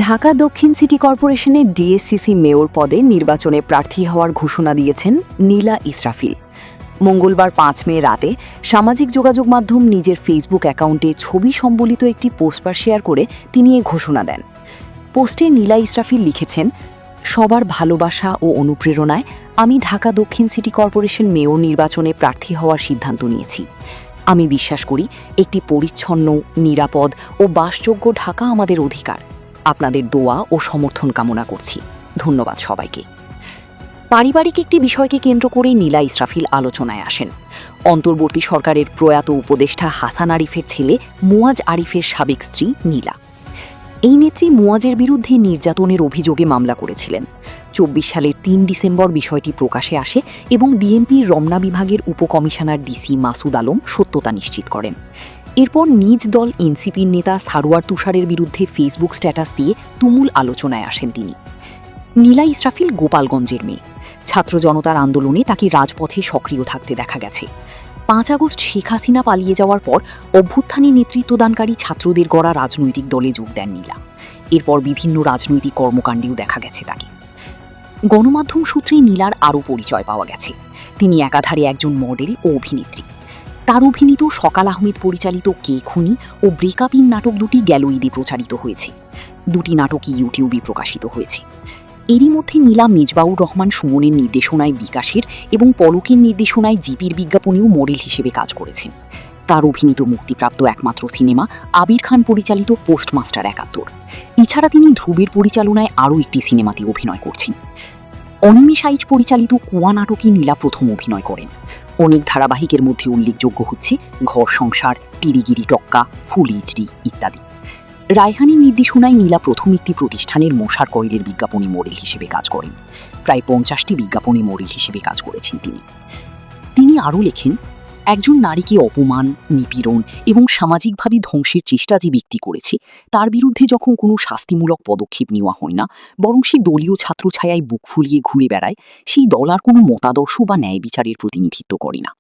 ঢাকা দক্ষিণ সিটি কর্পোরেশনের DSCC mayor পদে নির্বাচনে প্রার্থী হওয়ার ঘোষণা দিয়েছেন নীলা ইসরাফিল। মঙ্গলবার ৫ মে রাতে সামাজিক যোগাযোগ মাধ্যম নিজের ফেসবুক অ্যাকাউন্টে ছবি সম্বলিত একটি পোস্টার শেয়ার করে তিনি এ ঘোষণা দেন। পোস্টে নীলা ইসরাফিল লিখেছেন, সবার ভালোবাসা ও অনুপ্রেরণায় আমি ঢাকা দক্ষিণ সিটি কর্পোরেশন মেয়র নির্বাচনে প্রার্থী হওয়ার সিদ্ধান্ত নিয়েছি। আমি বিশ্বাস করি একটি পরিচ্ছন্ন, নিরাপদ ও বাসযোগ্য ঢাকা আমাদের অধিকার। আপনাদের দোয়া ও সমর্থন কামনা করছি। ধন্যবাদ সবাইকে। পারিবারিক একটি বিষয়কে কেন্দ্র করে নীলা ইসরাফিল আলোচনায় আসেন। অন্তর্বর্তী সরকারের প্রয়াত উপদেষ্টা হাসান আরিফের ছেলে মুয়াজ আরিফের সাবেক স্ত্রী নীলা। এই নেত্রী মুয়াজের বিরুদ্ধে নির্যাতনের অভিযোগে মামলা করেছিলেন। ২৪ সালের ৩ ডিসেম্বর বিষয়টি প্রকাশে আসে এবং ডিএমপির রমনা বিভাগের উপকমিশনার ডিসি মাসুদ আলম সত্যতা নিশ্চিত করেন। এরপর নিজ দল এনসিপির নেতা সারোয়ার তুষারের বিরুদ্ধে ফেসবুক স্ট্যাটাস দিয়ে তুমুল আলোচনায় আসেন তিনি। নীলা ইসরাফিল গোপালগঞ্জের মেয়ে। ছাত্র জনতার আন্দোলনে তাকে রাজপথে সক্রিয় থাকতে দেখা গেছে। ৫ আগস্ট শেখ হাসিনা পালিয়ে যাওয়ার পর অভ্যুত্থানে নেতৃত্বদানকারী ছাত্রদের গড়া রাজনৈতিক দলে যোগ দেন নীলা। এরপর বিভিন্ন রাজনৈতিক কর্মকাণ্ডেও দেখা গেছে তাকে। গণমাধ্যম সূত্রে নীলার আরও পরিচয় পাওয়া গেছে। তিনি একাধারে একজন মডেল ও অভিনেত্রী। তার অভিনীত সকাল আহমেদ পরিচালিত কে খুনি ও ব্রেকআপ ইন নাটক দুটি গেল ঈদে প্রচারিত হয়েছে। দুটি নাটকই ইউটিউবে প্রকাশিত হয়েছে। এরই মধ্যে নীলা মেজবাউর রহমান সুমনের নির্দেশনায় বিকাশের এবং পলকের নির্দেশনায় জিপির বিজ্ঞাপনেও মডেল হিসেবে কাজ করেছেন। তার অভিনীত মুক্তিপ্রাপ্ত একমাত্র সিনেমা আবির খান পরিচালিত পোস্টমাস্টার ৭১। এছাড়া তিনি ধ্রুবের পরিচালনায় আরও একটি সিনেমাতে অভিনয় করছেন। অনিমেষ আইচ পরিচালিত কুয়া নাটকে নীলা প্রথম অভিনয় করেন। অনেক ধারাবাহিকের মধ্যে উল্লেখযোগ্য হচ্ছে ঘর সংসার, টিরিগিরি টক্কা, ফুল এইচডি ইত্যাদি। রায়হানের নির্দেশনায় নীলা প্রথম একটি প্রতিষ্ঠানের মশার কয়েলের বিজ্ঞাপনী মডেল হিসেবে কাজ করেন। প্রায় ৫০টি বিজ্ঞাপনী মডেল হিসেবে কাজ করেছেন তিনি আরও লেখেন, একজন নারীকে অপমান, নিপীড়ন এবং সামাজিকভাবে ধ্বংসের চেষ্টা যে ব্যক্তি করেছে তার বিরুদ্ধে যখন কোনো শাস্তিমূলক পদক্ষেপ নেওয়া হয় না, বরং সে দলীয় ছাত্রছায়ায় বুক ফুলিয়ে ঘুরে বেড়ায়, সেই দল আর কোনো মতাদর্শ বা ন্যায় বিচারের প্রতিনিধিত্ব করে না।